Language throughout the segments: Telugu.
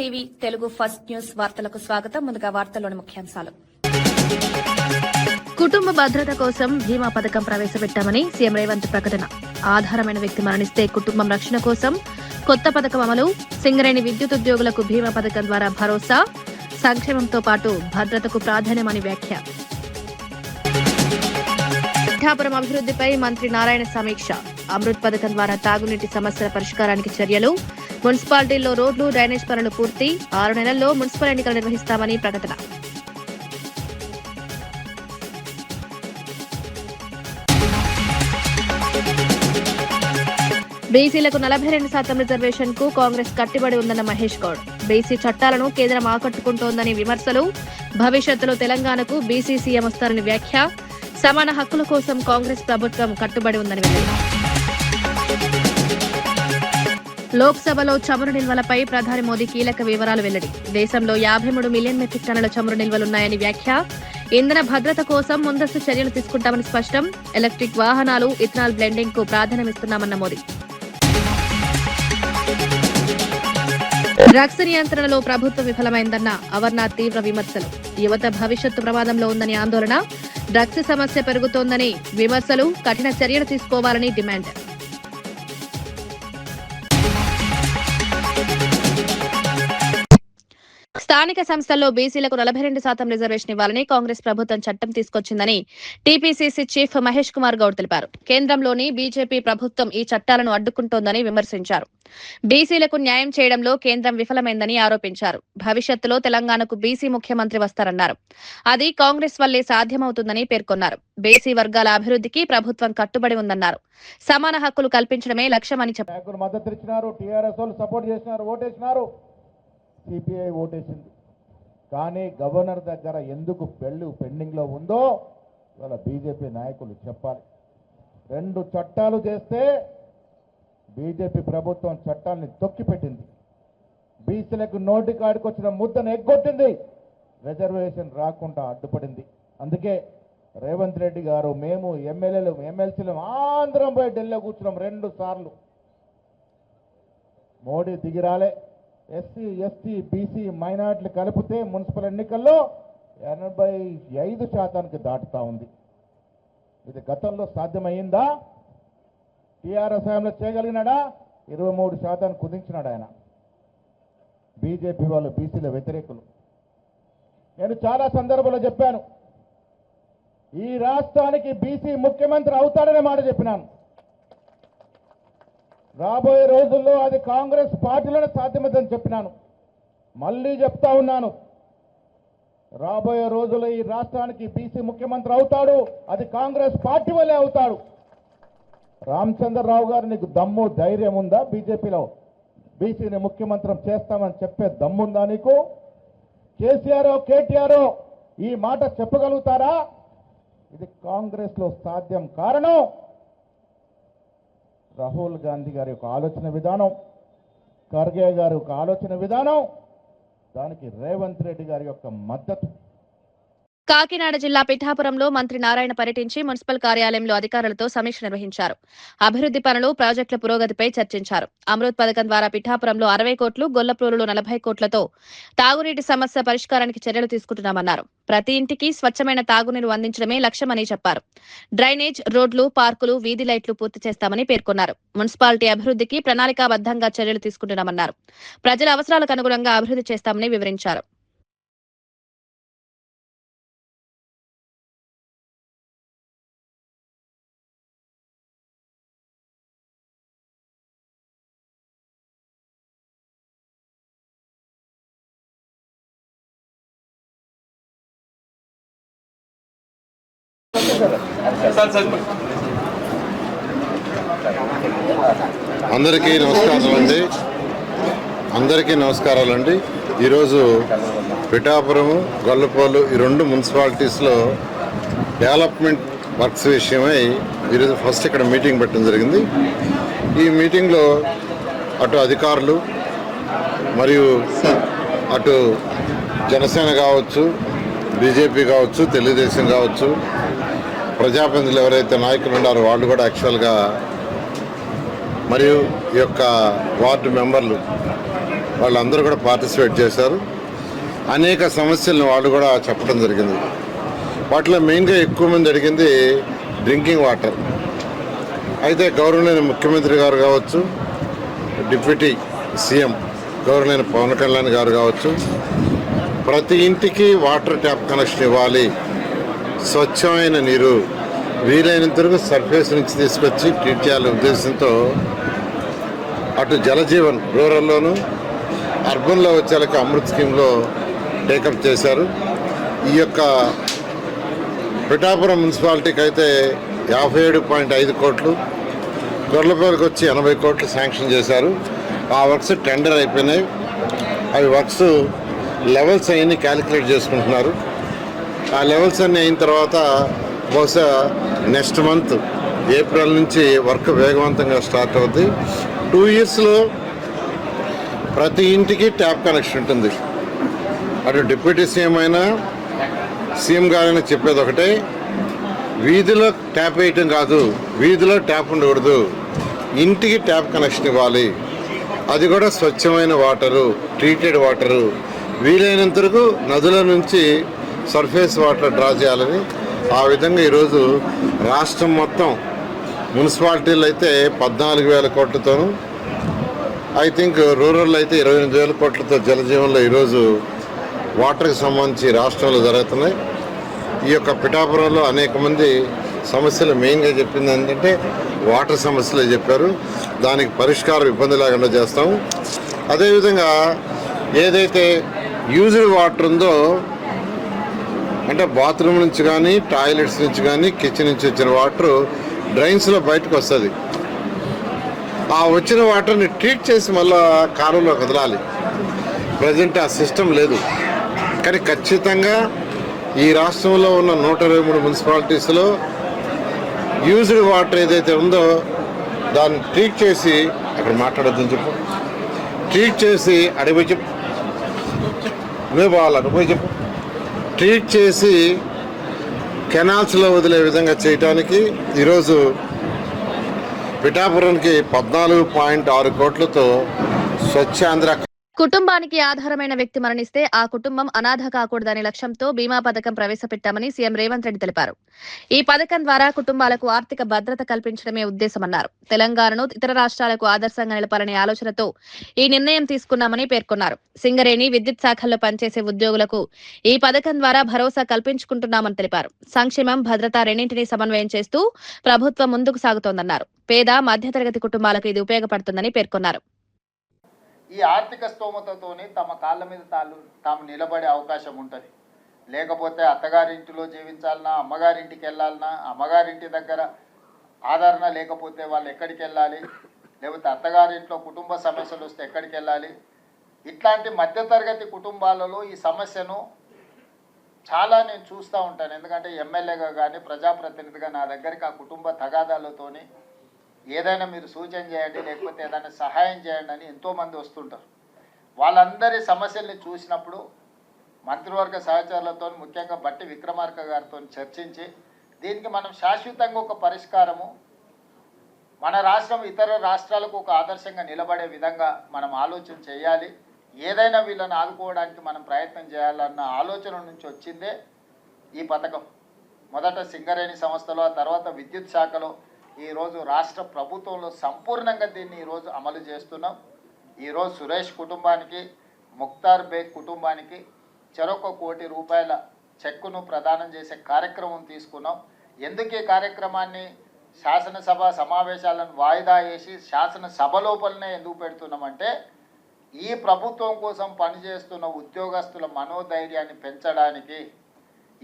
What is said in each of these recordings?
టీవీ తెలుగు ఫస్ట్ న్యూస్ వార్తలకు స్వాగతం. ముందుగా వార్తల్లోని ముఖ్యాంశాలు. కుటుంబ భద్రత కోసం బీమా పథకం ప్రవేశపెట్టామని సీఎం రేవంత్ ప్రకటన. ఆధారమైన వ్యక్తి మరణిస్తే కుటుంబం రక్షణ కోసం కొత్త పథకం అమలు. సింగరేణి విద్యుత్ ఉద్యోగులకు బీమా పథకం ద్వారా భరోసా. సంక్షేమంతో పాటు భద్రతకు ప్రాధాన్యమని వ్యాఖ్య. పిఠాపురం అభివృద్దిపై మంత్రి నారాయణ సమీక్ష. అమృత్ పథకం ద్వారా తాగునీటి సమస్యల పరిష్కారానికి చర్యలు. మున్సిపాలిటీల్లో రోడ్లు, డ్రైనేజ్ పనులు పూర్తి. 6 నెలల్లో మున్సిపల్ ఎన్నికలు నిర్వహిస్తామని ప్రకటన. బీసీలకు 42% రిజర్వేషన్ కు కాంగ్రెస్ కట్టుబడి ఉందన్న మహేష్ గౌడ్. బీసీ చట్టాలను కేంద్రం ఆకట్టుకుంటోందని విమర్శలు. భవిష్యత్తులో తెలంగాణకు బీసీ సీఎం వస్తారని వ్యాఖ్య. సమాన హక్కుల కోసం కాంగ్రెస్ ప్రభుత్వం కట్టుబడి ఉందని వెల్లడి. లోక్సభలో చమురు నిల్వలపై ప్రధాని మోదీ కీలక వివరాలు వెల్లడి. దేశంలో 53 మిలియన్ మెట్రిక్ టన్నుల చమురు నిల్వలున్నాయని వ్యాఖ్య. ఇంధన భద్రత కోసం ముందస్తు చర్యలు తీసుకుంటామని స్పష్టం. ఎలక్ట్రిక్ వాహనాలు, ఇథనాల్ బ్లెండింగ్ కు ప్రాధాన్యమిస్తున్నామన్న మోదీ. డ్రగ్స్ నియంత్రణలో ప్రభుత్వం విఫలమైందన్న అమర్నాథ్ తీవ్ర విమర్శలు. యువత భవిష్యత్తు ప్రమాదంలో ఉందని ఆందోళన. డ్రగ్స్ సమస్య పెరుగుతోందని విమర్శలు. కఠిన చర్యలు తీసుకోవాలని డిమాండ్. స్థానిక సంస్థల్లో బీసీలకు 42% రిజర్వేషన్ ఇవ్వాలని కాంగ్రెస్ ప్రభుత్వం చట్టం తీసుకొచ్చిందని టీపీసీసీ చీఫ్ మహేష్ కుమార్ గౌడ్ తెలిపారు. కేంద్రంలోని బీజేపీ ప్రభుత్వం ఈ చట్టాలను అడ్డుకుంటోందని విమర్శించారు. బీసీలకు న్యాయం చేయడంలో కేంద్రం విఫలమైందని ఆరోపించారు. భవిష్యత్తులో తెలంగాణకు బీసీ ముఖ్యమంత్రి వస్తారన్నారు. అది కాంగ్రెస్ వల్లే సాధ్యమవుతుందని పేర్కొన్నారు. బీసీ వర్గాల అభివృద్ధికి ప్రభుత్వం కట్టుబడి ఉందన్నారు. సమాన హక్కులు కల్పించడమే లక్ష్యమని చెప్పారు. సిపిఐ ఓటేసింది. కానీ గవర్నర్ దగ్గర ఎందుకు పెండింగ్లో ఉందో ఇవాళ బీజేపీ నాయకులు చెప్పాలి. 2 చట్టాలు చేస్తే బీజేపీ ప్రభుత్వం చట్టాలని తొక్కిపెట్టింది. బీసీలకు నోటి కాడికి వచ్చిన ముద్దను ఎగ్గొట్టింది. రిజర్వేషన్ రాకుండా అడ్డుపడింది. అందుకే రేవంత్ రెడ్డి గారు, మేము ఎమ్మెల్యేలు, ఎమ్మెల్సీలు ఆంధ్రం పోయి ఢిల్లీలో కూర్చున్నాం 2 సార్లు. మోడీ దిగిరాలే. ఎస్సీ, ఎస్టీ, బీసీ, మైనార్టీలు కలిపితే మున్సిపల్ ఎన్నికల్లో 85% దాటుతా ఉంది. ఇది గతంలో సాధ్యమయ్యిందా? టీఆర్ఎస్ హయాంలో చేయగలిగినాడా? 23% కుదించినాడు ఆయన. బీజేపీ వాళ్ళు బీసీల వ్యతిరేకులు. నేను చాలా సందర్భాల్లో చెప్పాను, ఈ రాష్ట్రానికి బీసీ ముఖ్యమంత్రి అవుతాడనే మాట చెప్పినాను. రాబోయే రోజుల్లో అది కాంగ్రెస్ పార్టీలోనే సాధ్యమవుతుందని చెప్పినాను. మళ్ళీ చెప్తా ఉన్నాను, రాబోయే రోజుల్లో ఈ రాష్ట్రానికి బీసీ ముఖ్యమంత్రి అవుతాడు. అది కాంగ్రెస్ పార్టీ వల్లే అవుతాడు. రామచంద్రరావు గారు, నీకు దమ్ము ధైర్యం ఉందా? బీజేపీలో బీసీని ముఖ్యమంత్రి చేస్తామని చెప్పే దమ్ముందా నీకు? కేసీఆర్, కేటీఆర్ ఈ మాట చెప్పగలుగుతారా? ఇది కాంగ్రెస్ లో సాధ్యం. కారణం రాహుల్ గాంధీ గారి యొక్క ఆలోచన విధానం, ఖర్గే గారి యొక్క ఆలోచన విధానం, దానికి రేవంత్ రెడ్డి గారి యొక్క మద్దతు. కాకినాడ జిల్లా పిఠాపురంలో మంత్రి నారాయణ పర్యటించి మున్సిపల్ కార్యాలయంలో అధికారులతో సమీక్ష నిర్వహించారు. అభివృద్ది పనులు, ప్రాజెక్టుల పురోగతిపై చర్చించారు. అమృత్ పథకం ద్వారా పిఠాపురంలో 60 కోట్లు, గొల్లప్రోలులో 40 కోట్లతో తాగునీటి సమస్య పరిష్కారానికి చర్యలు తీసుకుంటున్నామన్నారు. ప్రతి ఇంటికి స్వచ్ఛమైన తాగునీరు అందించడమే లక్ష్యమని చెప్పారు. డ్రైనేజ్, రోడ్లు, పార్కులు, వీధి లైట్లు పూర్తి చేస్తామని పేర్కొన్నారు. మున్సిపాలిటీ అభివృద్ధికి ప్రణాళికాబద్దంగా చర్యలు తీసుకుంటున్నామన్నారు. ప్రజల అవసరాలకు అనుగుణంగా అభివృద్ధి చేస్తామని వివరించారు. అందరికీ నమస్కారాలండి. ఈరోజు పిఠాపురము, గొల్లపోలు ఈ 2 మున్సిపాలిటీస్లో డెవలప్మెంట్ వర్క్స్ విషయమై ఈరోజు ఫస్ట్ ఇక్కడ మీటింగ్ పెట్టడం జరిగింది. ఈ మీటింగ్లో అటు అధికారులు మరియు అటు జనసేన కావచ్చు, బీజేపీ కావచ్చు, తెలుగుదేశం కావచ్చు, ప్రజాప్రతినిధులు ఎవరైతే నాయకులు ఉన్నారో వాళ్ళు కూడా యాక్చువల్గా, మరియు ఈ యొక్క వార్డు మెంబర్లు వాళ్ళందరూ కూడా పార్టిసిపేట్ చేశారు. అనేక సమస్యలను వాళ్ళు కూడా చెప్పడం జరిగింది. వాటిలో మెయిన్గా ఎక్కువ మంది అడిగింది డ్రింకింగ్ వాటర్. అయితే గౌరవనీయ ముఖ్యమంత్రి గారు కావచ్చు, డిప్యూటీ సీఎం గౌరవనీయ పవన్ కళ్యాణ్ గారు కావచ్చు, ప్రతి ఇంటికి వాటర్ ట్యాప్ కనెక్షన్ ఇవ్వాలి, స్వచ్ఛమైన నీరు వీలైనంత వరకు సర్ఫేస్ నుంచి తీసుకొచ్చి ట్రీట్ చేయాలనే ఉద్దేశంతో అటు జలజీవన్ రూరల్లోను అర్బన్లో వచ్చేలకు అమృత్ స్కీమ్లో టేకప్ చేశారు. ఈ యొక్క పిఠాపురం మున్సిపాలిటీకి అయితే 57.5 కోట్లు, గొర్లపల్లికి వచ్చి 80 కోట్లు శాంక్షన్ చేశారు. ఆ వర్క్స్ టెండర్ అయిపోయినాయి. అవి వర్క్స్ లెవెల్స్ అన్నీ క్యాలిక్యులేట్ చేసుకుంటున్నారు. ఆ లెవెల్స్ అన్నీ అయిన తర్వాత బహుశా నెక్స్ట్ మంత్ ఏప్రిల్ నుంచి వర్క్ వేగవంతంగా స్టార్ట్ అవుతుంది. 2 ఇయర్స్లో ప్రతి ఇంటికి ట్యాప్ కనెక్షన్ ఉంటుంది. అటు డిప్యూటీ సీఎం అయినా సీఎం గారైనా చెప్పేది ఒకటే, వీధిలో ట్యాప్ వేయటం కాదు, వీధిలో ట్యాప్ ఉండకూడదు, ఇంటికి ట్యాప్ కనెక్షన్ ఇవ్వాలి. అది కూడా స్వచ్ఛమైన వాటరు, ట్రీటెడ్ వాటరు, వీలైనంత వరకు నదుల నుంచి సర్ఫేస్ వాటర్ డ్రా చేయాలని ఆ విధంగా ఈరోజు రాష్ట్రం మొత్తం మున్సిపాలిటీలు అయితే 14,000 కోట్లతోనూ, ఐ థింక్ రూరల్ అయితే 28,000 కోట్లతో జలజీవన్లో ఈరోజు వాటర్కి సంబంధించి రాష్ట్రంలో జరుగుతున్నాయి. ఈ యొక్క పిఠాపురంలో అనేక మంది సమస్యలు మెయిన్గా చెప్పింది ఏంటంటే వాటర్ సమస్యలే చెప్పారు. దానికి పరిష్కారం ఇబ్బంది లేకుండా చేస్తాము. అదేవిధంగా ఏదైతే యూజ్డ్ వాటర్ ఉందో, అంటే బాత్రూమ్ నుంచి కానీ, టాయిలెట్స్ నుంచి కానీ, కిచెన్ నుంచి వచ్చిన వాటర్ డ్రైన్స్లో బయటకు వస్తుంది. ఆ వచ్చిన వాటర్ని ట్రీట్ చేసి మళ్ళీ కాలువలో వదలాలి. ప్రజెంట్ ఆ సిస్టమ్ లేదు. కానీ ఖచ్చితంగా ఈ రాష్ట్రంలో ఉన్న 123 మున్సిపాలిటీస్లో యూజ్డ్ వాటర్ ఏదైతే ఉందో దాన్ని ట్రీట్ చేసి, అక్కడ మాట్లాడొద్దని చెప్పు, ట్రీట్ చేసి అడిగిపోయి చెప్పు, నువ్వే పోవాలి, అడిగిపోయి చెప్పు, ట్రీట్ చేసి కెనాల్స్లో వదిలే విధంగా చేయడానికి ఈరోజు పిఠాపురానికి 14.6 కోట్లతో స్వచ్ఛాంధ్ర. కుటుంబానికి ఆధారమైన వ్యక్తి మరణిస్తే ఆ కుటుంబం అనాథ కాకూడదనే లక్ష్యంతో బీమా పథకం ప్రవేశపెట్టామని సీఎం రేవంత్ రెడ్డి తెలిపారు. ఈ పథకం ద్వారా కుటుంబాలకు ఆర్థిక భద్రత కల్పించడమే ఉద్దేశమన్నారు. తెలంగాణను ఇతర రాష్ట్రాలకు ఆదర్శంగా నిలపాలనే ఆలోచనతో ఈ నిర్ణయం తీసుకున్నామని పేర్కొన్నారు. సింగరేణి, విద్యుత్ శాఖల్లో పనిచేసే ఉద్యోగులకు ఈ పథకం ద్వారా భరోసా కల్పించుకుంటున్నామని తెలిపారు. సంక్షేమం, భద్రత రెండింటినీ సమన్వయం చేస్తూ ప్రభుత్వం ముందుకు సాగుతోందన్నారు. పేద, మధ్యతరగతి కుటుంబాలకు ఇది ఉపయోగపడుతుందని పేర్కొన్నారు. ఈ ఆర్థిక స్తోమతతోనే తమ కాళ్ళ మీద తాము నిలబడే అవకాశం ఉంటుంది. లేకపోతే అత్తగారింటిలో జీవించాలన్నా, అమ్మగారింటికి వెళ్ళాలన్నా, అమ్మగారింటి దగ్గర ఆదరణ లేకపోతే వాళ్ళు ఎక్కడికి వెళ్ళాలి, లేకపోతే అత్తగారింట్లో కుటుంబ సమస్యలు వస్తే ఎక్కడికి వెళ్ళాలి. ఇట్లాంటి మధ్యతరగతి కుటుంబాలలో ఈ సమస్యను చాలా నేను చూస్తూ ఉంటాను. ఎందుకంటే ఎమ్మెల్యేగా కానీ, ప్రజాప్రతినిధిగా నా దగ్గరికి ఆ కుటుంబ తగాదాలతోని ఏదైనా మీరు సూచన చేయండి, లేకపోతే ఏదైనా సహాయం చేయండి అని ఎంతోమంది వస్తుంటారు. వాళ్ళందరి సమస్యల్ని చూసినప్పుడు మంత్రివర్గ సహచరులతో, ముఖ్యంగా బట్టి విక్రమార్క గారితో చర్చించి దీనికి మనం శాశ్వతంగా ఒక పరిష్కారము, మన రాష్ట్రం ఇతర రాష్ట్రాలకు ఒక ఆదర్శంగా నిలబడే విధంగా మనం ఆలోచన చేయాలి. ఏదైనా వీళ్ళని ఆదుకోవడానికి మనం ప్రయత్నం చేయాలన్న ఆలోచన నుంచి వచ్చిందే ఈ పథకం. మొదట సింగరేణి సంస్థలో, ఆ తర్వాత విద్యుత్ శాఖలో, ఈరోజు రాష్ట్ర ప్రభుత్వంలో సంపూర్ణంగా దీన్ని ఈరోజు అమలు చేస్తున్నాం. ఈరోజు సురేష్ కుటుంబానికి, ముక్తార్ బేగ్ కుటుంబానికి చెరొక ₹1,00,00,000 చెక్కును ప్రదానం చేసే కార్యక్రమం తీసుకున్నాం. ఎందుకు ఈ కార్యక్రమాన్ని శాసనసభ సమావేశాలను వాయిదా వేసి శాసనసభ లోపలనే ఎందుకు పెడుతున్నామంటే, ఈ ప్రభుత్వం కోసం పనిచేస్తున్న ఉద్యోగస్తుల మనోధైర్యాన్ని పెంచడానికి.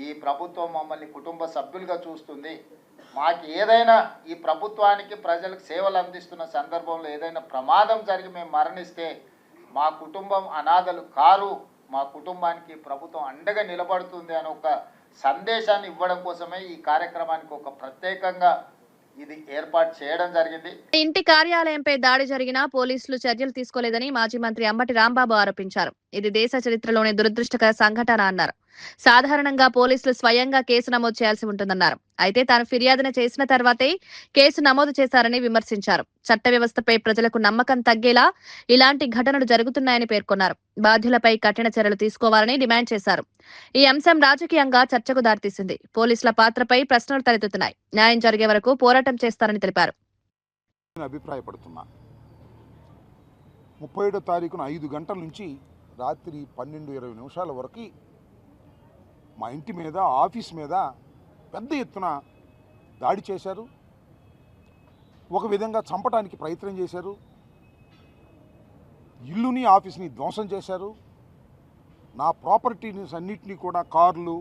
ఈ ప్రభుత్వం మమ్మల్ని కుటుంబ సభ్యులుగా చూస్తుంది. మాకు ఏదైనా ఈ ప్రభుత్వానికి, ప్రజలకు సేవలు అందిస్తున్న సందర్భంలో ఏదైనా ప్రమాదం జరిగి మేము మరణిస్తే మా కుటుంబం అనాథలు కారు, మా కుటుంబానికి ప్రభుత్వం అండగా నిలబడుతుంది అని ఒక సందేశాన్ని ఇవ్వడం కోసమే ఈ కార్యక్రమానికి ఒక ప్రత్యేకంగా ఇది ఏర్పాటు చేయడం జరిగింది. ఇంటి కార్యాలయంపై దాడి జరిగినా పోలీసులు చర్యలు తీసుకోలేదని మాజీ మంత్రి అంబటి రాంబాబు ఆరోపించారు. ఇది దేశ చరిత్రలోనే దురదృష్టకర సంఘటన అన్నారు. సాధారణంగా పోలీసులు స్వయంగా కేసు నమోదు చేయాల్సి ఉంటుందన్నారు. అయితే తాను ఫిర్యాదును చేసిన తర్వాతే కేసు నమోదు చేశారని విమర్శించారు. చట్ట వ్యవస్థపై ప్రజలకు నమ్మకం తగ్గేలా ఇలాంటి ఘటనలు జరుగుతున్నాయని పేర్కొన్నారు. బాధ్యులపై కఠిన చర్యలు తీసుకోవాలని డిమాండ్ చేశారు. ఈ అంశం రాజకీయంగా చర్చకు దారితీసింది. పోలీసుల పాత్రపై ప్రశ్నలు తలెత్తుతున్నాయి. న్యాయం జరిగే వరకు పోరాటం చేస్తారని తెలిపారు. అభిప్రాయపడుతున్నా 37వ తారీఖున 5 గంటల నుంచి రాత్రి 12:20 వరకు మా ఇంటి మీద, ఆఫీస్ మీద పెద్ద ఎత్తున దాడి చేశారు. ఒక విధంగా చంపడానికి ప్రయత్నం చేశారు. ఇల్లుని, ఆఫీస్ని ధ్వంసం చేశారు. నా ప్రాపర్టీని అన్నింటినీ కూడా, కార్లు,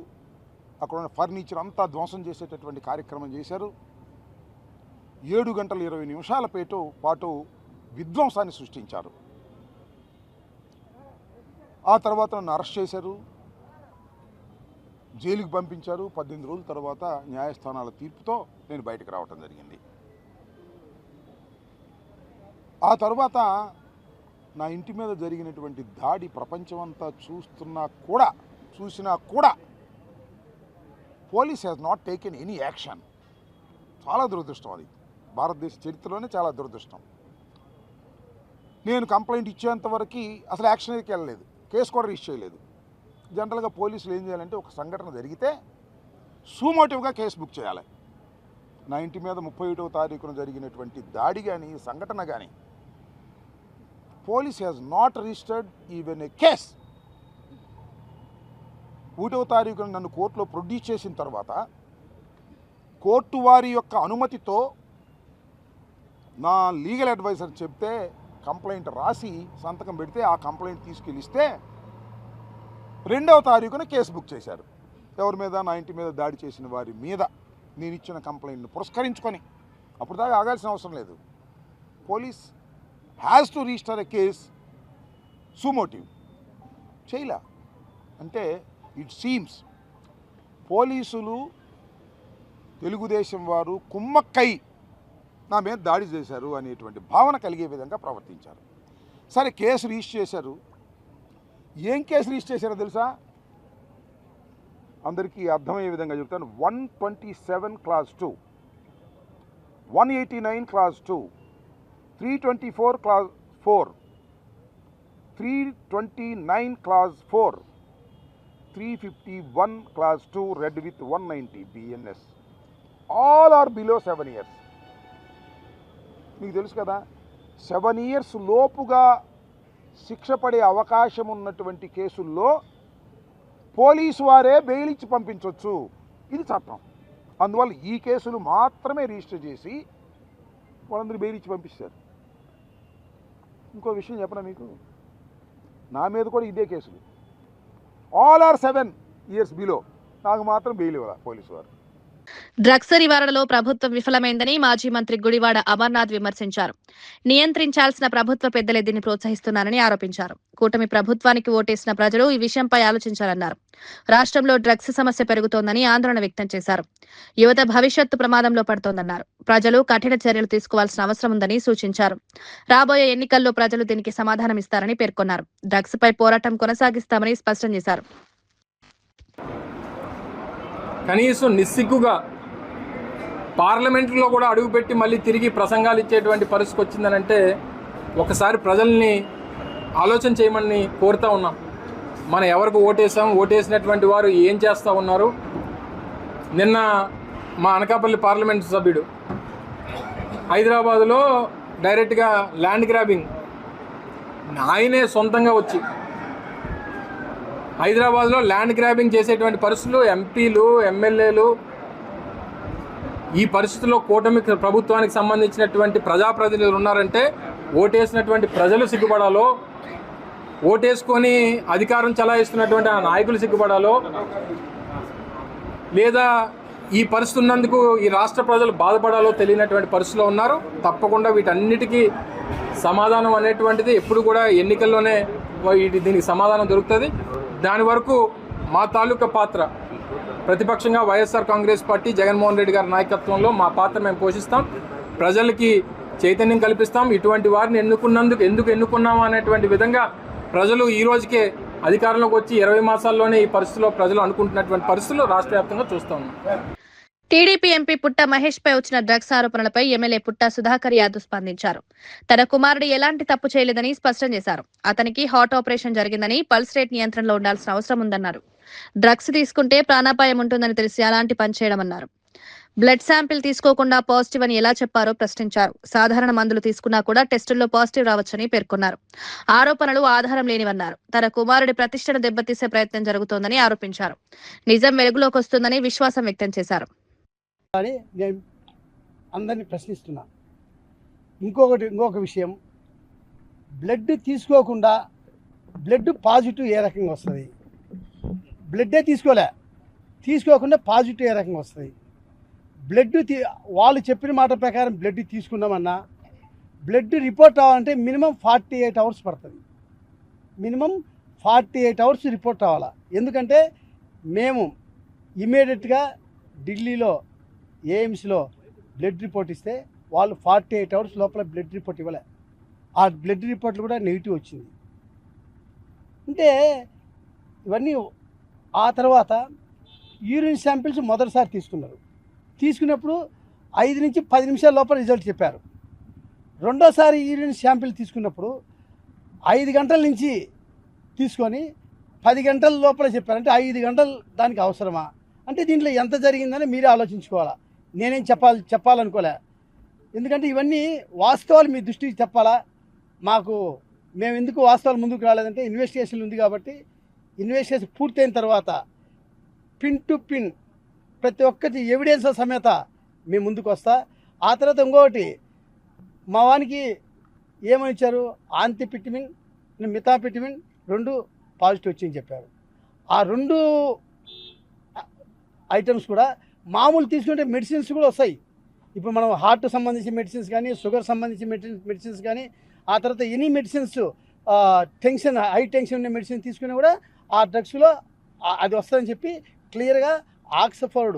అక్కడ ఉన్న ఫర్నిచర్ అంతా ధ్వంసం చేసేటటువంటి కార్యక్రమం చేశారు. 7:20 పాటు విధ్వంసాన్ని సృష్టించారు. ఆ తర్వాత నన్ను అరెస్ట్ చేశారు, జైలుకి పంపించారు. 18 రోజుల తర్వాత న్యాయస్థానాల తీర్పుతో నేను బయటకు రావటం జరిగింది. ఆ తర్వాత నా ఇంటి మీద జరిగినటువంటి దాడి ప్రపంచమంతా చూసినా కూడా police has not taken any action. చాలా దురదృష్టం. అది భారతదేశ చరిత్రలోనే చాలా దురదృష్టం. నేను కంప్లైంట్ ఇచ్చేంతవరకు అసలు యాక్షన్కి వెళ్ళలేదు, కేసు కూడా రిజిస్టర్ చేయలేదు. జనరల్గా పోలీసులు ఏం చేయాలంటే ఒక సంఘటన జరిగితే సూమోటివ్గా కేసు బుక్ చేయాలి. నా ఇంటి మీద 31వ తారీఖున జరిగినటువంటి దాడి కానీ, సంఘటన కానీ police has not registered even a case. 1వ తారీఖున నన్ను కోర్టులో ప్రొడ్యూస్ చేసిన తర్వాత కోర్టు వారి యొక్క అనుమతితో నా లీగల్ అడ్వైజర్ చెప్తే కంప్లైంట్ రాసి సంతకం పెడితే ఆ కంప్లైంట్ తీసుకెళ్ళిస్తే 2వ తారీఖున కేసు బుక్ చేశారు. ఎవరి మీద? నా ఇంటి మీద దాడి చేసిన వారి మీద నేను ఇచ్చిన కంప్లైంట్ను పురస్కరించుకొని. అప్పుడు దాకా ఆగాల్సిన అవసరం లేదు. Police has to register a case suo motu. చేయలా అంటే ఇట్ సీమ్స్ పోలీసులు, తెలుగుదేశం వారు కుమ్మక్కై నా మీద దాడి చేశారు అనేటువంటి భావన కలిగే విధంగా ప్రవర్తించారు. సరే, కేసు రిజిస్టర్ చేశారు. ఏం కేసు రిజిస్టర్ చేశారో తెలుసా? అందరికీ అర్థమయ్యే విధంగా చెప్తాను. 127 class 2, 189 class 2, 324 class 4, 329 class 4, 351 class 2 read with 190 BNS. All are below 7 years. మీకు తెలుసు కదా, 7 years లోపుగా శిక్ష పడే అవకాశం ఉన్నటువంటి కేసుల్లో పోలీసు వారే బెయిల్ ఇచ్చి పంపించవచ్చు. ఇది చట్టం. అందువల్ల ఈ కేసులు మాత్రమే రిజిస్టర్ చేసి వాళ్ళందరూ బెయిల్ ఇచ్చి పంపిస్తారు. ఇంకో విషయం చెప్పనా మీకు, నా మీద కూడా ఇదే కేసులు. All are 7 years below. నాకు మాత్రం బెయిల్ ఇవ్వాలి పోలీసు వారు. డ్రగ్స్ నివారణలో ప్రభుత్వం విఫలమైందని మాజీ మంత్రి గుడివాడ అమర్నాథ్ విమర్శించారు. నియంత్రించాల్సిన ప్రభుత్వ పెద్దలే దీన్ని ప్రోత్సహిస్తున్నారని ఆరోపించారు. కూటమి ప్రభుత్వానికి ఓటేసిన ప్రజలు ఈ విషయంపై ఆలోచించాలన్నారు. రాష్ట్రంలో డ్రగ్స్ సమస్య పెరుగుతోందని ఆందోళన వ్యక్తం చేశారు. యువత భవిష్యత్తు ప్రమాదంలో పడుతోందన్నారు. ప్రజలు కఠిన చర్యలు తీసుకోవాల్సిన అవసరం ఉందని సూచించారు. రాబోయే ఎన్నికల్లో ప్రజలు దీనికి సమాధానమిస్తారని పేర్కొన్నారు. డ్రగ్స్ పై పోరాటం కొనసాగిస్తామని స్పష్టం చేశారు. కనీసం నిస్సిగ్గుగా పార్లమెంట్లో కూడా అడుగుపెట్టి మళ్ళీ తిరిగి ప్రసంగాలు ఇచ్చేటువంటి పరిస్థితి వచ్చిందనంటే ఒకసారి ప్రజల్ని ఆలోచన చేయమని కోరుతూ ఉన్నాం. మనం ఎవరికి ఓటేసాం, ఓటేసినటువంటి వారు ఏం చేస్తూ ఉన్నారు. నిన్న మా అనకాపల్లి పార్లమెంటు సభ్యుడు హైదరాబాదులో డైరెక్ట్గా ల్యాండ్ గ్రాబింగ్ ఆయనే సొంతంగా వచ్చి హైదరాబాద్లో ల్యాండ్ గ్రాబింగ్ చేసేటువంటి పరిస్థితులు ఎంపీలు, ఎమ్మెల్యేలు, ఈ పరిస్థితుల్లో కూటమి ప్రభుత్వానికి సంబంధించినటువంటి ప్రజాప్రతినిధులు ఉన్నారంటే ఓటేసినటువంటి ప్రజలు సిగ్గుపడాలో, ఓటేసుకొని అధికారం చలాయిస్తున్నటువంటి ఆ నాయకులు సిగ్గుపడాలో, లేదా ఈ పరిస్థితి ఉన్నందుకు ఈ రాష్ట్ర ప్రజలు బాధపడాలో తెలియనటువంటి పరిస్థితిలో ఉన్నారు. తప్పకుండా వీటన్నిటికీ సమాధానం అనేటువంటిది ఎప్పుడు కూడా ఎన్నికల్లోనే దీనికి సమాధానం దొరుకుతుంది. దాని వరకు మా తాలూకా పాత్ర ప్రతిపక్షంగా వైఎస్ఆర్ కాంగ్రెస్ పార్టీ, జగన్మోహన్ రెడ్డి గారి నాయకత్వంలో మా పాత్ర మేము పోషిస్తాం. ప్రజలకి చైతన్యం కల్పిస్తాం. ఇటువంటి వారిని ఎందుకు ఎన్నుకున్నాము అనేటువంటి విధంగా ప్రజలు ఈ రోజుకే అధికారంలోకి వచ్చి 20 మాసాల్లోనే ఈ పరిస్థితిలో ప్రజలు అనుకుంటున్నటువంటి పరిస్థితులు రాష్ట్ర వ్యాప్తంగా చూస్తా ఉన్నాం. టీడీపీ ఎంపీ పుట్ట మహేష్ పై వచ్చిన డ్రగ్స్ ఆరోపణలపై ఎమ్మెల్యే పుట్ట సుధాకర్ యాదవ్ స్పందించారు. తన కుమారుడు ఎలాంటి తప్పు చేయలేదని స్పష్టం చేశారు. అతనికి హార్ట్ ఆపరేషన్ జరిగిందని, పల్స్ రేట్ నియంత్రణలో ఉండాల్సిన అవసరం ఉందన్నారు. డ్రగ్స్ తీసుకుంటే ప్రాణాపాయం ఉంటుందని తెలిసి అలాంటి పని చేయడమన్నారు. బ్లడ్ శాంపిల్ తీసుకోకుండా పాజిటివ్ అని ఎలా చెప్పారో ప్రశ్నించారు. సాధారణ మందులు తీసుకున్నా కూడా టెస్టుల్లో పాజిటివ్ రావచ్చని పేర్కొన్నారు. ఆరోపణలు ఆధారం లేనివన్నారు. తన కుమారుడి ప్రతిష్టను దెబ్బతీసే ప్రయత్నం జరుగుతోందని ఆరోపించారు. నిజం వెలుగులోకి వస్తుందని విశ్వాసం వ్యక్తం చేశారు. అని నేను అందరినీ ప్రశ్నిస్తున్నా. ఇంకొక విషయం, బ్లడ్ తీసుకోకుండా బ్లడ్ పాజిటివ్ ఏ రకంగా వస్తుంది? బ్లడ్డే తీసుకోకుండా పాజిటివ్ ఏ రకంగా వస్తుంది? బ్లడ్ వాళ్ళు చెప్పిన మాట ప్రకారం బ్లడ్ తీసుకున్నామన్నా బ్లడ్ రిపోర్ట్ అవ్వాలంటే మినిమం 48 అవర్స్ పడుతుంది. మినిమం 48 అవర్స్ రిపోర్ట్ అవ్వాలా. ఎందుకంటే మేము ఇమీడియట్గా ఢిల్లీలో ఏఎమ్స్లో బ్లడ్ రిపోర్ట్ ఇస్తే వాళ్ళు 48 అవర్స్ లోపల బ్లడ్ రిపోర్ట్ ఇవ్వలే. ఆ బ్లడ్ రిపోర్ట్లు కూడా నెగిటివ్ వచ్చింది. అంటే ఇవన్నీ ఆ తర్వాత యూరిన్ శాంపిల్స్ మొదటిసారి తీసుకున్నప్పుడు 5 నుంచి 10 నిమిషాల లోపల రిజల్ట్ చెప్పారు. రెండోసారి యూరిన్ శాంపిల్ తీసుకున్నప్పుడు 5 గంటల నుంచి తీసుకొని 10 గంటల లోపల చెప్పారు. అంటే 5 గంటలు దానికి అవసరమా? అంటే దీంట్లో ఎంత జరిగిందని మీరే ఆలోచించుకోవాలా. నేనేం చెప్పాలనుకోలే. ఎందుకంటే ఇవన్నీ వాస్తవాలు మీ దృష్టికి చెప్పాలా. మేము ఎందుకు వాస్తవాలు ముందుకు రాలేదంటే ఇన్వెస్టిగేషన్ ఉంది కాబట్టి ఇన్వెస్టిగేషన్ పూర్తయిన తర్వాత పిన్ టు పిన్ ప్రతి ఒక్కటి ఎవిడెన్స్ సమేత మేము ముందుకు వస్తా. ఆ తర్వాత ఇంకొకటి మా వానికి ఏమని ఇచ్చారు, ఆంతిపిటిమిన్, మిథాపిటిమిన్ 2 పాజిటివ్ వచ్చిందని చెప్పారు. ఆ 2 ఐటమ్స్ కూడా మామూలు తీసుకుంటే మెడిసిన్స్ కూడా వస్తాయి. ఇప్పుడు మనం హార్ట్ సంబంధించిన మెడిసిన్స్ కానీ, షుగర్ సంబంధించిన మెడిసిన్స్ కానీ, ఆ తర్వాత any medicines tension, high tension ఉన్న మెడిసిన్ తీసుకున్నా కూడా ఆ డ్రగ్స్లో అది వస్తుందని చెప్పి క్లియర్గా ఆక్స్ఫర్డ్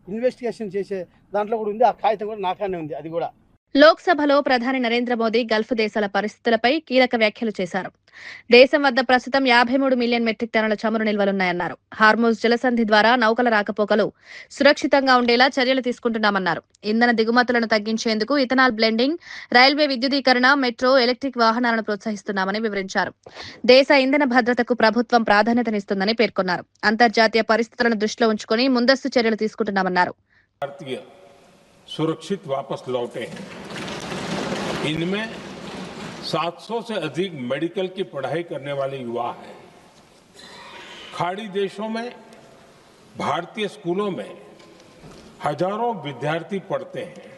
ఇన్వెస్టిగేషన్ చేసే దాంట్లో కూడా ఉంది. ఆ కాగితం కూడా నాకానే ఉంది. అది కూడా లోక్సభలో ప్రధాని నరేంద్ర మోదీ గల్ఫ్ దేశాల పరిస్థితులపై కీలక వ్యాఖ్యలు చేశారు. దేశం వద్ద ప్రస్తుతం 53 మిలియన్ మెట్రిక్ టన్నుల చమురు నిల్వలున్నాయన్నారు. హార్మోజ్ జలసంధి ద్వారా నౌకల రాకపోకలు సురక్షితంగా ఉండేలా చర్యలు తీసుకుంటున్నామన్నారు. ఇంధన దిగుమతులను తగ్గించేందుకు ఇథనాల్ బ్లెండింగ్, రైల్వే విద్యుదీకరణ, మెట్రో, ఎలక్ట్రిక్ వాహనాలను ప్రోత్సహిస్తున్నామని వివరించారు. దేశ ఇంధన భద్రతకు ప్రభుత్వం ప్రాధాన్యతనిస్తుందని పేర్కొన్నారు. అంతర్జాతీయ పరిస్థితులను దృష్టిలో ఉంచుకుని ముందస్తు చర్యలు తీసుకుంటున్నామన్నారు. सुरक्षित वापस लौटे हैं। इनमें 700 से अधिक मेडिकल की पढ़ाई करने वाले युवा हैं। खाड़ी देशों में भारतीय स्कूलों में हजारों विद्यार्थी पढ़ते हैं।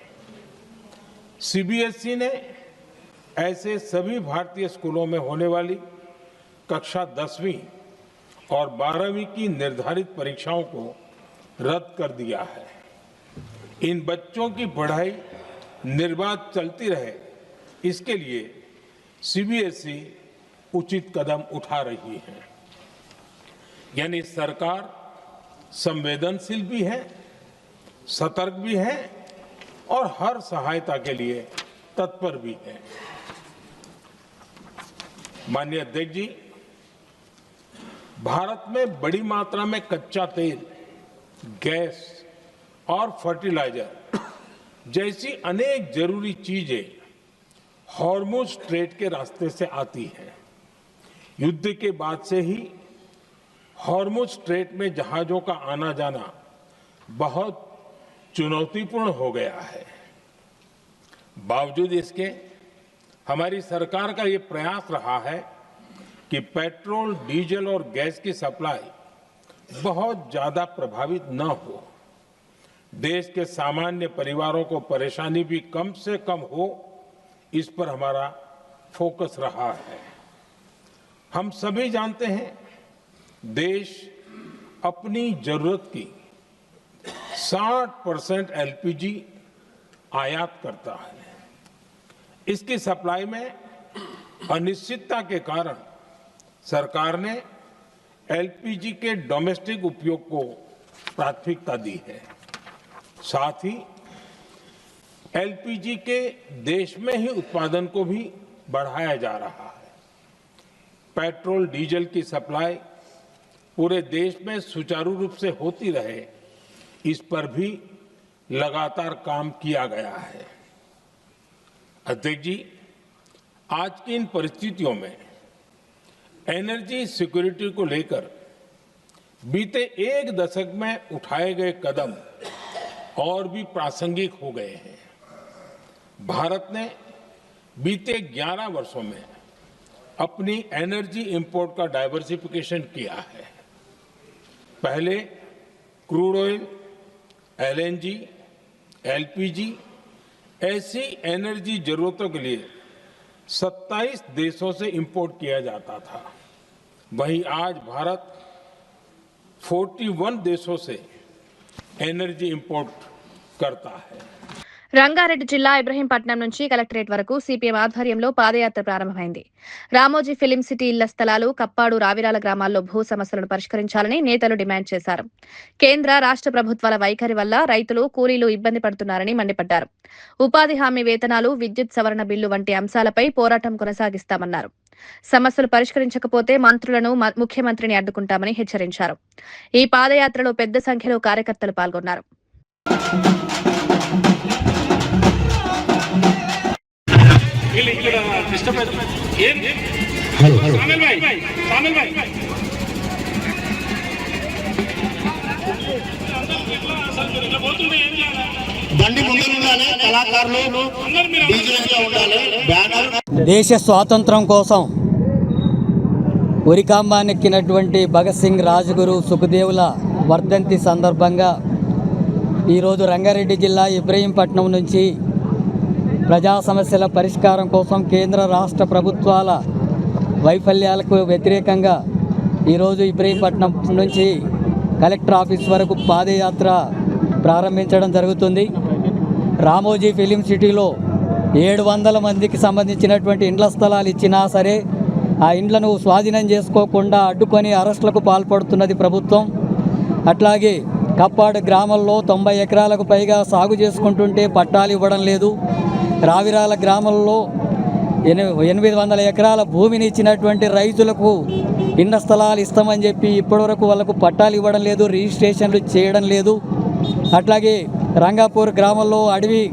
सीबीएसई ने ऐसे सभी भारतीय स्कूलों में होने वाली कक्षा 10वीं और 12वीं की निर्धारित परीक्षाओं को रद्द कर दिया है। इन बच्चों की पढ़ाई निर्बाध चलती रहे, इसके लिए सीबीएसई उचित कदम उठा रही है। यानी सरकार संवेदनशील भी है, सतर्क भी है और हर सहायता के लिए तत्पर भी है। माननीय अध्यक्ष जी, भारत में बड़ी मात्रा में कच्चा तेल, गैस और फर्टिलाइजर जैसी अनेक जरूरी चीजें हॉर्मुज स्ट्रेट के रास्ते से आती हैं। युद्ध के बाद से ही हॉर्मुज स्ट्रेट में जहाजों का आना जाना बहुत चुनौतीपूर्ण हो गया है। बावजूद इसके हमारी सरकार का ये प्रयास रहा है कि पेट्रोल, डीजल और गैस की सप्लाई बहुत ज्यादा प्रभावित न हो। देश के सामान्य परिवारों को परेशानी भी कम से कम हो, इस पर हमारा फोकस रहा है। हम सभी जानते हैं देश अपनी जरूरत की 60% एलपीजी आयात करता है। इसकी सप्लाई में अनिश्चितता के कारण सरकार ने एलपीजी के डोमेस्टिक उपयोग को प्राथमिकता दी है। साथ ही एलपीजी के देश में ही उत्पादन को भी बढ़ाया जा रहा है। पेट्रोल डीजल की सप्लाई पूरे देश में सुचारू रूप से होती रहे, इस पर भी लगातार काम किया गया है। अध्यक्ष जी, आज की इन परिस्थितियों में एनर्जी सिक्योरिटी को लेकर बीते एक दशक में उठाए गए कदम और भी प्रासंगिक हो गए हैं। भारत ने बीते 11 वर्षों में अपनी एनर्जी इंपोर्ट का डाइवर्सिफिकेशन किया है। पहले क्रूड ऑयल, एलएनजी, एलपीजी ऐसी एनर्जी जरूरतों के लिए 27 देशों से इंपोर्ट किया जाता था। वहीं आज भारत 41 देशों से एनर्जी इंपोर्ट करता है। రంగారెడ్డి జిల్లా ఇబ్రహీంపట్నం నుంచి కలెక్టరేట్ వరకు సిపిఎం ఆధ్వర్యంలో పాదయాత్ర ప్రారంభమైంది. రామోజీ ఫిలిం సిటీ ఇళ్ల స్థలాలు, కప్పాడు, రావిరాల గ్రామాల్లో భూ సమస్యలను పరిష్కరించాలని నేతలు డిమాండ్ చేశారు. కేంద్ర రాష్ట్ర ప్రభుత్వాల వైఖరి వల్ల రైతులు, కూలీలు ఇబ్బంది పడుతున్నారని మండిపడ్డారు. ఉపాధి హామీ వేతనాలు, విద్యుత్ సవరణ బిల్లు వంటి అంశాలపై పోరాటం కొనసాగిస్తామన్నారు. సమస్యలు పరిష్కరించకపోతే మంత్రులను, ముఖ్యమంత్రిని అడ్డుకుంటామని హెచ్చరించారు. ఈ పాదయాత్రలో పెద్ద సంఖ్యలో కార్యకర్తలు పాల్గొన్నారు. దేశ స్వాతంత్రం కోసం ఉరికాంబానెక్కినటువంటి భగత్ సింగ్, రాజగురు, సుఖదేవుల వర్ధంతి సందర్భంగా ఈరోజు రంగారెడ్డి జిల్లా ఇబ్రహీంపట్నం నుంచి ప్రజా సమస్యల పరిష్కారం కోసం కేంద్ర రాష్ట్ర ప్రభుత్వాల వైఫల్యాలకు వ్యతిరేకంగా ఈరోజు ఇబ్రహీంపట్నం నుంచి కలెక్టర్ ఆఫీస్ వరకు పాదయాత్ర ప్రారంభించడం జరుగుతుంది. రామోజీ ఫిలిం సిటీలో 700 మందికి సంబంధించినటువంటి ఇండ్ల స్థలాలు ఇచ్చినా సరే ఆ ఇండ్లను స్వాధీనం చేసుకోకుండా అడ్డుకొని అరెస్టులకు పాల్పడుతున్నది ప్రభుత్వం. అట్లాగే కప్పాడు గ్రామంలో 90 ఎకరాలకు పైగా సాగు చేసుకుంటుంటే పట్టాలు ఇవ్వడం లేదు. రావిరాల గ్రామంలో 800 ఎకరాల భూమిని ఇచ్చినటువంటి రైతులకు ఇండ్ల స్థలాలు ఇస్తామని చెప్పి ఇప్పటివరకు వాళ్ళకు పట్టాలు ఇవ్వడం లేదు, రిజిస్ట్రేషన్లు చేయడం లేదు. అట్లాగే రంగాపూర్ గ్రామంలో అడవి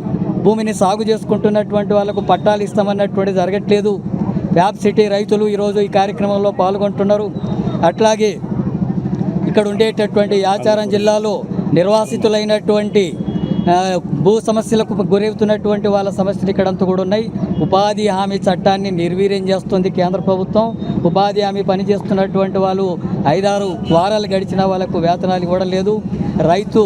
భూమిని సాగు చేసుకుంటున్నటువంటి వాళ్ళకు పట్టాలు ఇస్తామన్నటువంటి జరగట్లేదు. వ్యాప్ సిటీ రైతులు ఈరోజు ఈ కార్యక్రమంలో పాల్గొంటున్నారు. అట్లాగే ఇక్కడ ఉండేటటువంటి యాచారం జిల్లాలో నిర్వాసితులైనటువంటి భూ సమస్యలకు గురవుతున్నటువంటి వాళ్ళ సమస్యలు ఇక్కడంతా కూడా ఉన్నాయి. ఉపాధి హామీ చట్టాన్ని నిర్వీర్యం చేస్తుంది కేంద్ర ప్రభుత్వం. ఉపాధి హామీ పనిచేస్తున్నటువంటి వాళ్ళు 5-6 వారాలు గడిచిన వాళ్ళకు వేతనాలు ఇవ్వడం లేదు. రైతు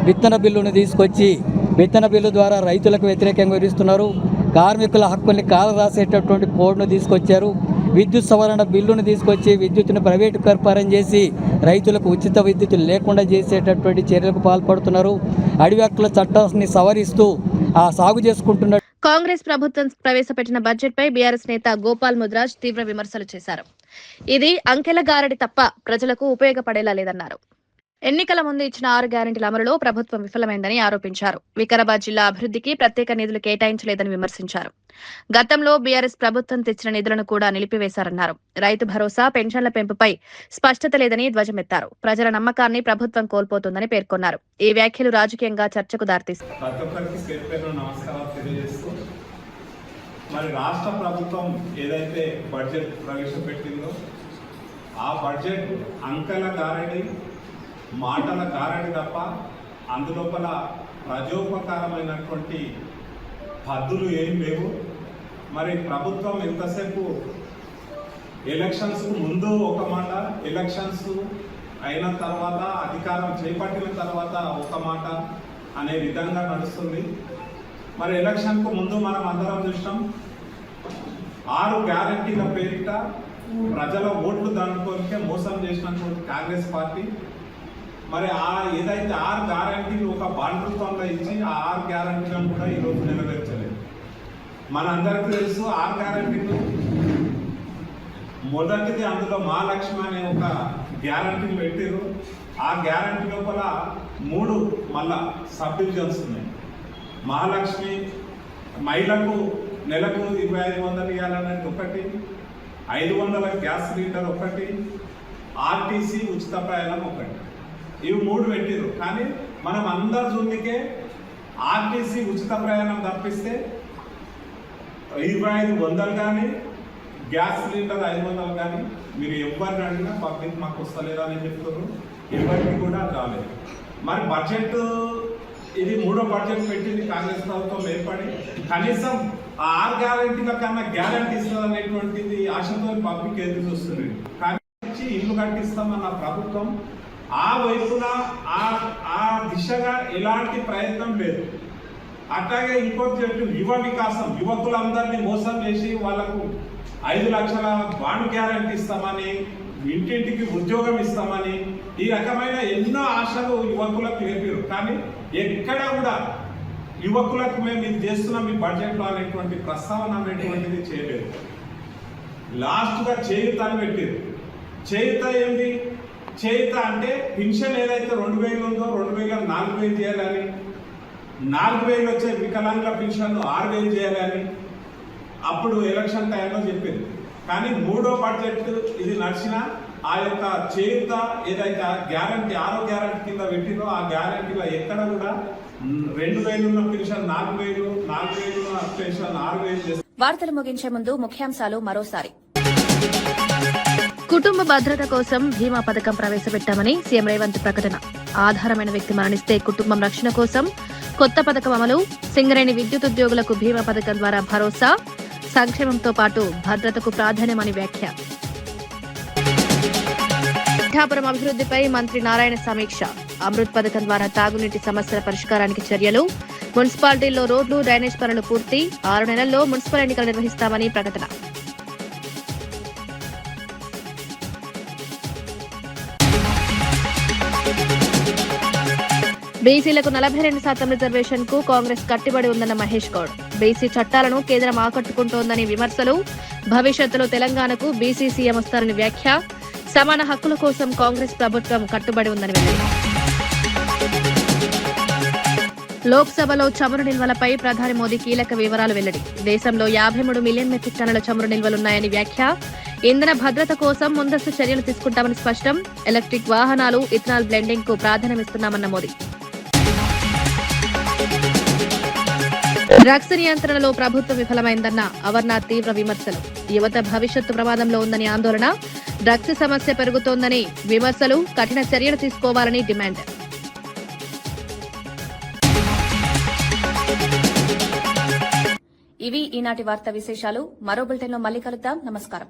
విత్తన బిల్లును తీసుకొచ్చి విత్తన బిల్లు ద్వారా రైతులకు వ్యతిరేకంగా వివరిస్తున్నారు. కార్మికుల హక్కుల్ని కాలరాసేటటువంటి కోడ్ను తీసుకొచ్చారు. విద్యుత్ సవరణ బిల్లును తీసుకొచ్చి విద్యుత్తును ప్రైవేటు పరం చేసి రైతులకు ఉచిత విద్యుత్ లేకుండా చేసేటటువంటి చర్యలకు పాల్పడుతున్నారు. అడవి హక్కుల చట్టాన్ని సవరిస్తూ ఆ సాగు చేసుకుంటున్న కాంగ్రెస్ ప్రభుత్వం ప్రవేశపెట్టిన బడ్జెట్ పై బీఆర్ఎస్ నేత గోపాల్ ముద్రాజ్ తీవ్ర విమర్శలు చేశారు. ఇది అంకెల గారడి తప్ప ప్రజలకు ఉపయోగపడేలా లేదన్నారు. ఎన్నికల ముందు ఇచ్చిన 6 గ్యారెంటీల అమలులో ప్రభుత్వం విఫలమైందని ఆరోపించారు. వికారాబాద్ జిల్లా అభివృద్ధికి ప్రత్యేక నిధులు కేటాయించలేదని విమర్శించారు. గతంలో బీఆర్ఎస్ ప్రభుత్వం తెచ్చిన నిధులను కూడా నిలిపివేశారన్నారు. రైతు భరోసా, పెన్షన్ల పెంపుపై స్పష్టత లేదని ధ్వజమెత్తారు. ప్రజల నమ్మకాన్ని ప్రభుత్వం కోల్పోతుందని పేర్కొన్నారు. ఈ వ్యాఖ్యలు రాజకీయంగా చర్చకు దారితీస్తాయి. మరి రాష్ట్ర ప్రభుత్వం ఏదైతే బడ్జెట్ ప్రవేశపెట్టిందో ఆ బడ్జెట్ అంకెల గారడి, మాటల గారడి తప్ప అందులోపల ప్రజోపకారమైనటువంటి హద్దులు ఏం లేవు. మరి ప్రభుత్వం ఎంతసేపు ఎలక్షన్స్ ముందు ఒక మాట, ఎలక్షన్స్ అయిన తర్వాత అధికారం చేపట్టిన తర్వాత ఒక మాట అనే విధంగా నడుస్తుంది. మరి ఎలక్షన్కు ముందు మనం అందరం చూసినాం 6 గ్యారెంటీల పేరిట ప్రజల ఓట్లు దండుకోనికే మోసం చేసినటువంటి కాంగ్రెస్ పార్టీ మరి ఏదైతే 6 గ్యారెంటీలు ఒక బాండ్రూపంలో ఇచ్చి ఆ 6 గ్యారెంటీలను కూడా ఈరోజు నెరవేర్చలేదు. మనందరికీ తెలుసు 6 గ్యారెంటీలు మొదటిది అందులో మహాలక్ష్మి అనే ఒక గ్యారెంటీని పెట్టారు. ఆ గ్యారెంటీ లోపల 3 మళ్ళా సబ్ డివిజన్స్ ఉన్నాయి. మహాలక్ష్మి మహిళకు నెలకు 2500 ఇవ్వాలనేది ఒకటి, 500 గ్యాస్ సిలిండర్ ఒకటి, ఆర్టీసీ ఉచిత ప్రయాణం ఒకటి. ఇవి 3 పెట్టిరు. కానీ మనం అందరు చూడనికే ఆర్టీసీ ఉచిత ప్రయాణం తప్పిస్తే 2500 కానీ గ్యాస్ సిలిండర్ 500 కానీ మీరు ఎవరిని అడిగినా పబ్లిక్ మాకు వస్తలేదా అని చెప్తున్నారు. ఎవరికి కూడా రాలేదు. మరి బడ్జెట్ ఇది 3వ బడ్జెట్ పెట్టింది కాంగ్రెస్ ప్రభుత్వం ఏర్పడి, కనీసం 6 గ్యారెంటీల కన్నా గ్యారెంటీ ఇస్తుంది అనేటువంటిది ఆశతో పబ్లిక్ ఎదురు చూస్తుంది. కానీ ఇల్లు కట్టిస్తామన్న ప్రభుత్వం ఆ వైపున ఆ దిశగా ఎలాంటి ప్రయత్నం లేదు. అట్లాగే ఇంకొక యువ వికాసం, యువకులందరినీ మోసం చేసి వాళ్లకు 5 లక్షల బాండ్ గ్యారెంటీ ఇస్తామని, ఇంటింటికి ఉద్యోగం ఇస్తామని ఈ రకమైన ఎన్నో ఆశలు యువకులకు లేపారు. కానీ ఎక్కడ కూడా యువకులకు మేము ఇది చేస్తున్నాం మీ బడ్జెట్లో అనేటువంటి ప్రస్తావన అనేటువంటిది చేయలేదు. లాస్ట్గా చేయూత అని పెట్టారు. చేయూత ఏంటి? చేయూత అంటే పెన్షన్ ఏదైతే 2000 ఉందో 2000 4000 చేయాలని, 4000 వచ్చే వికలాంగుల పెన్షన్ 6000 చేయాలని అప్పుడు ఎలక్షన్ టైంలో చెప్పింది. కానీ 3వ బడ్జెట్ ఇది నడిచిన ఆ యొక్క చేయూత ఏదైతే గ్యారంటీ 6వ గ్యారంటీ కింద పెట్టిందో ఆ గ్యారంటీలో ఎక్కడ కూడా 2000 ఉన్న పెన్షన్ 4000, 4000 ఉన్న పెన్షన్ 6000. వార్తలు ముగించే ముందు ముఖ్యాంశాలు మరోసారి. కుటుంబ భద్రత కోసం బీమా పథకం ప్రవేశపెట్టామని సీఎం రేవంత్ ప్రకటన. ఆధారమైన వ్యక్తి మరణిస్తే కుటుంబం రక్షణ కోసం కొత్త పథకం అమలు. సింగరేణి విద్యుత్ ఉద్యోగులకు బీమా పథకం ద్వారా భరోసా. సంక్షేమంతో పాటు భద్రతకు ప్రాధాన్యమని వ్యాఖ్య. పిఠాపురం అభివృద్ధిపై మంత్రి నారాయణ సమీక్ష. అమృత్ పథకం ద్వారా తాగునీటి సమస్యల పరిష్కారానికి చర్యలు. మున్సిపాలిటీల్లో రోడ్లు, డ్రైనేజ్ పనులు పూర్తి. 6 నెలల్లో మున్సిపల్ ఎన్నికలు నిర్వహిస్తామని ప్రకటన. బీసీలకు 42% రిజర్వేషన్ కు కాంగ్రెస్ కట్టుబడి ఉందన్న మహేష్ గౌడ్. బీసీ చట్టాలను కేంద్రం ఆకట్టుకుంటోందని విమర్శలు. భవిష్యత్తులో తెలంగాణకు బీసీ సీఎం వస్తారని వ్యాఖ్య. సమాన హక్కుల కోసం కాంగ్రెస్ ప్రభుత్వం కట్టుబడి ఉందని వెల్లడి. లోక్సభలో చమురు నిల్వలపై ప్రధాని మోదీ కీలక వివరాలు వెల్లడి. దేశంలో 53 మిలియన్ మెట్రిక్ టన్నుల చమురు నిల్వలున్నాయని వ్యాఖ్య. ఇంధన భద్రత కోసం ముందస్తు చర్యలు తీసుకుంటామని స్పష్టం. ఎలక్ట్రిక్ వాహనాలు, ఇథనాల్ బ్లెండింగ్ కు ప్రాధాన్యమిస్తున్నామన్న మోదీ. డ్రగ్స్ నియంత్రణలో ప్రభుత్వం విఫలమైందన్న అమర్నాథ్ తీవ్ర విమర్శలు. యువత భవిష్యత్తు ప్రమాదంలో ఉందని ఆందోళన. డ్రగ్స్ సమస్య పెరుగుతోందని విమర్శలు. కఠిన చర్యలు తీసుకోవాలని డిమాండ్. ఇవి ఈనాటి వార్తా విశేషాలు. మరో బులెటిన్లో మళ్ళీ కలుద్దాం. నమస్కారం.